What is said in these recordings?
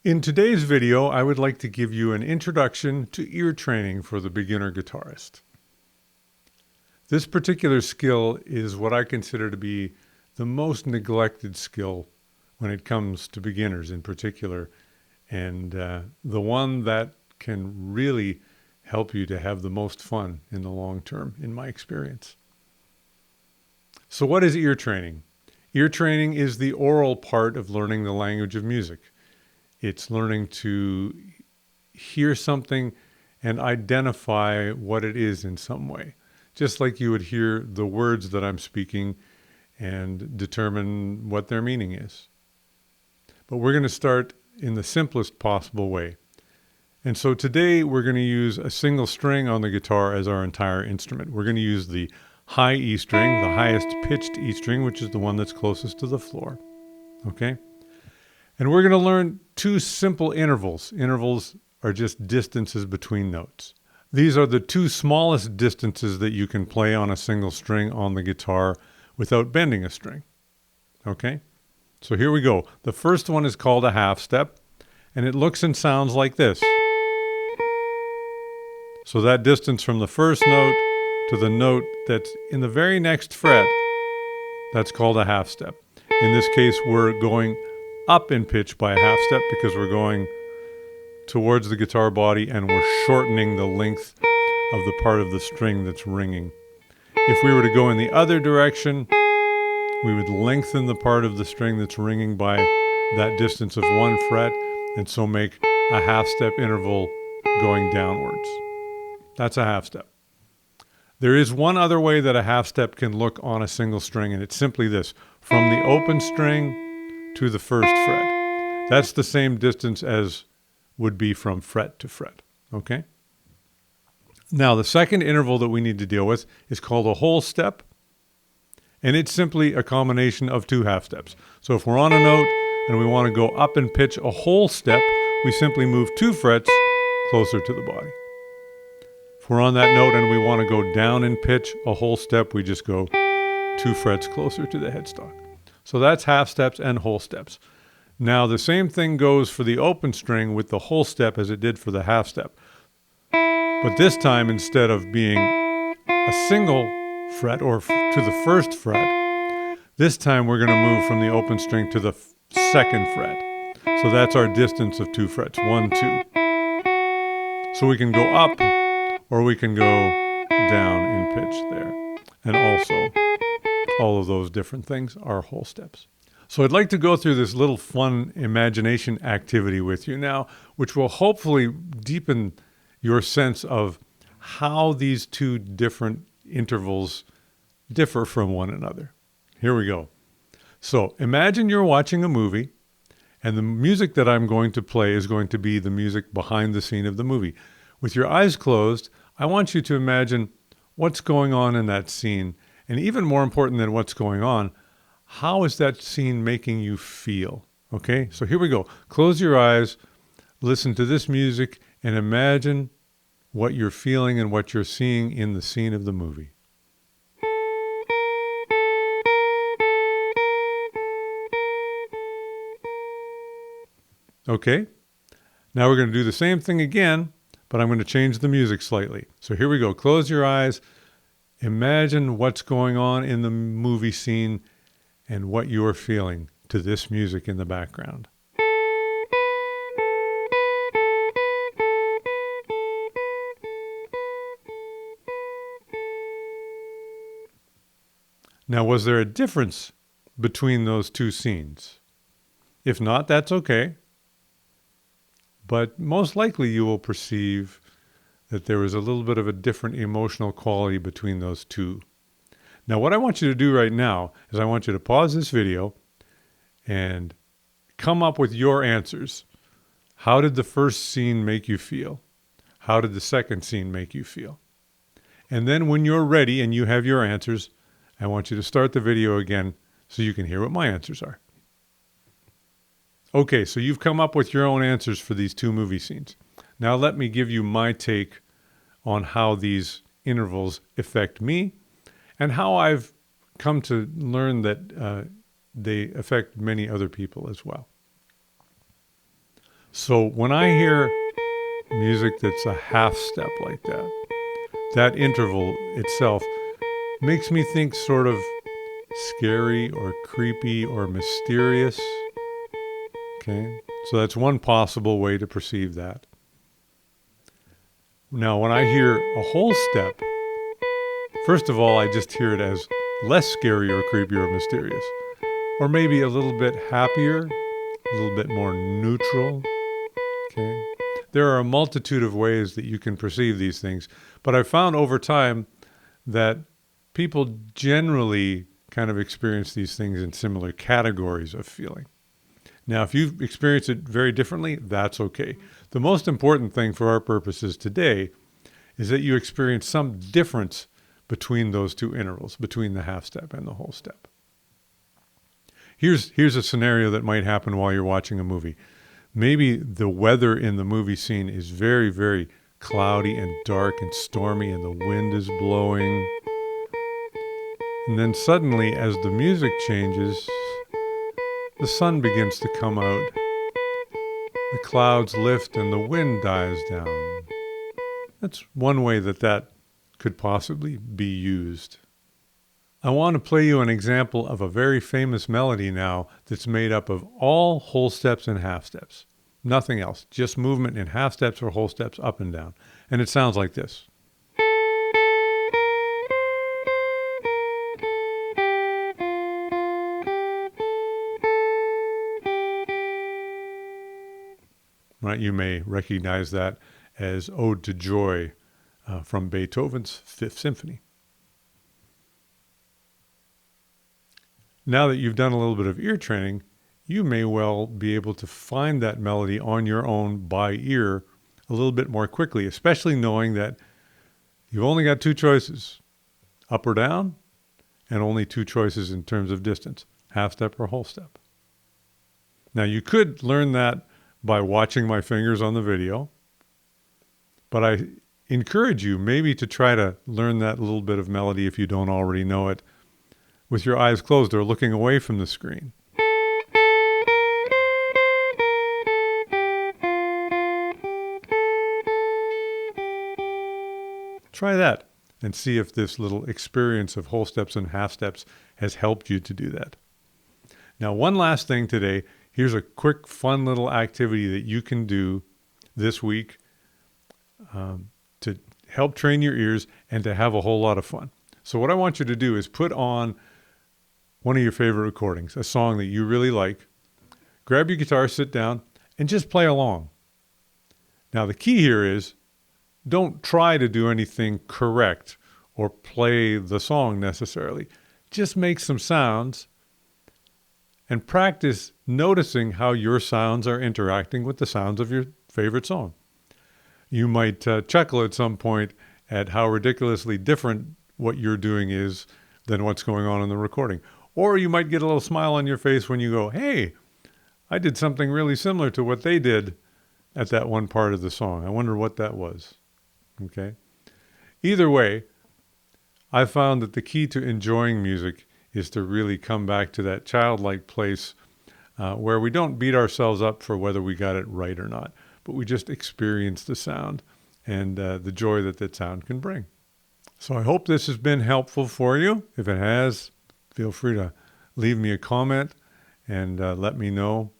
In today's video, I would like to give you an introduction to ear training for the beginner guitarist. This particular skill is what I consider to be the most neglected skill when it comes to beginners in particular, and the one that can really help you to have the most fun in the long term, in my experience. So what is ear training? Ear training is the oral part of learning the language of music. It's learning to hear something and identify what it is in some way, just like you would hear the words that I'm speaking and determine what their meaning is. But we're going to start in the simplest possible way. And so today we're going to use a single string on the guitar as our entire instrument. We're going to use the high E string, the highest pitched E string, which is the one that's closest to the floor. Okay? And we're going to learn two simple intervals. Intervals are just distances between notes. These are the two smallest distances that you can play on a single string on the guitar without bending a string. Okay? So here we go. The first one is called a half step, and it looks and sounds like this. So that distance from the first note to the note that's in the very next fret, that's called a half step. In this case, we're going up in pitch by a half step because we're going towards the guitar body and we're shortening the length of the part of the string that's ringing. If we were to go in the other direction, we would lengthen the part of the string that's ringing by that distance of one fret and so make a half step interval going downwards. That's a half step. There is one other way that a half step can look on a single string, and it's simply this: from the open string to the first fret. That's the same distance as would be from fret to fret, okay? Now, the second interval that we need to deal with is called a whole step, and it's simply a combination of two half steps. So if we're on a note and we want to go up in pitch a whole step, we simply move two frets closer to the body. If we're on that note and we want to go down in pitch a whole step, we just go two frets closer to the headstock. So that's half steps and whole steps. Now the same thing goes for the open string with the whole step as it did for the half step. But this time, instead of being a single fret or to the first fret, this time we're going to move from the open string to the second fret. So that's our distance of two frets, 1, 2. So we can go up or we can go down in pitch there. And also, all of those different things are whole steps. So I'd like to go through this little fun imagination activity with you now, which will hopefully deepen your sense of how these two different intervals differ from one another. Here we go. So imagine you're watching a movie, and the music that I'm going to play is going to be the music behind the scene of the movie. With your eyes closed, I want you to imagine what's going on in that scene. And even more important than what's going on, how is that scene making you feel? Okay, so here we go. Close your eyes, listen to this music, and imagine what you're feeling and what you're seeing in the scene of the movie. Okay, now we're going to do the same thing again, but I'm going to change the music slightly. So here we go. Close your eyes. Imagine what's going on in the movie scene and what you're feeling to this music in the background. Now, was there a difference between those two scenes? If not, that's okay. But most likely you will perceive that there was a little bit of a different emotional quality between those two. Now, what I want you to do right now is I want you to pause this video and come up with your answers. How did the first scene make you feel? How did the second scene make you feel? And then when you're ready and you have your answers, I want you to start the video again so you can hear what my answers are. Okay, so you've come up with your own answers for these two movie scenes. Now let me give you my take on how these intervals affect me and how I've come to learn that they affect many other people as well. So when I hear music that's a half step like that, that interval itself makes me think sort of scary or creepy or mysterious. Okay, so that's one possible way to perceive that. Now, when I hear a whole step, first of all, I just hear it as less scary or creepy or mysterious, or maybe a little bit happier, a little bit more neutral. Okay, there are a multitude of ways that you can perceive these things, but I've found over time that people generally kind of experience these things in similar categories of feeling. Now, if you experience it very differently, that's okay. The most important thing for our purposes today is that you experience some difference between those two intervals, between the half step and the whole step. Here's a scenario that might happen while you're watching a movie. Maybe the weather in the movie scene is very, very cloudy and dark and stormy, and the wind is blowing. And then suddenly, as the music changes, the sun begins to come out. The clouds lift and the wind dies down. That's one way that could possibly be used. I want to play you an example of a very famous melody now that's made up of all whole steps and half steps. Nothing else, just movement in half steps or whole steps up and down. And it sounds like this. Right, you may recognize that as Ode to Joy from Beethoven's Fifth Symphony. Now that you've done a little bit of ear training, you may well be able to find that melody on your own by ear a little bit more quickly, especially knowing that you've only got two choices, up or down, and only two choices in terms of distance, half step or whole step. Now, you could learn that by watching my fingers on the video, but I encourage you maybe to try to learn that little bit of melody if you don't already know it with your eyes closed or looking away from the screen. Try that and see if this little experience of whole steps and half steps has helped you to do that. Now, one last thing today. Here's a quick, fun little activity that you can do this week to help train your ears and to have a whole lot of fun. So what I want you to do is put on one of your favorite recordings, a song that you really like. Grab your guitar, sit down, and just play along. Now, the key here is don't try to do anything correct or play the song necessarily. Just make some sounds and practice noticing how your sounds are interacting with the sounds of your favorite song. You might chuckle at some point at how ridiculously different what you're doing is than what's going on in the recording. Or you might get a little smile on your face when you go, hey, I did something really similar to what they did at that one part of the song. I wonder what that was. Okay? Either way, I found that the key to enjoying music is to really come back to that childlike place where we don't beat ourselves up for whether we got it right or not, but we just experience the sound and the joy that that sound can bring. So I hope this has been helpful for you. If it has, feel free to leave me a comment and let me know.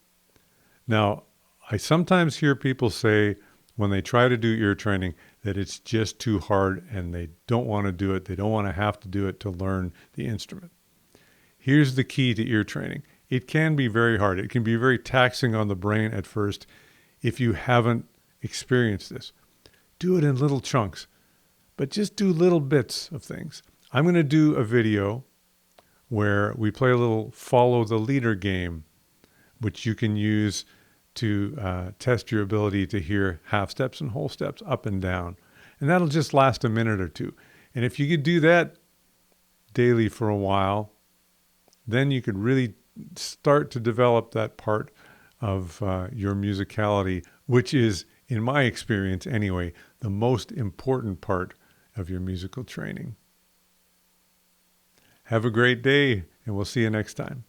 Now, I sometimes hear people say when they try to do ear training that it's just too hard and they don't want to do it. They don't want to have to do it to learn the instrument. Here's the key to ear training. It can be very hard. It can be very taxing on the brain at first if you haven't experienced this. Do it in little chunks, but just do little bits of things. I'm going to do a video where we play a little follow the leader game, which you can use to test your ability to hear half steps and whole steps up and down. And that'll just last a minute or two. And if you could do that daily for a while, then you could really start to develop that part of your musicality, which is, in my experience anyway, the most important part of your musical training. Have a great day, and we'll see you next time.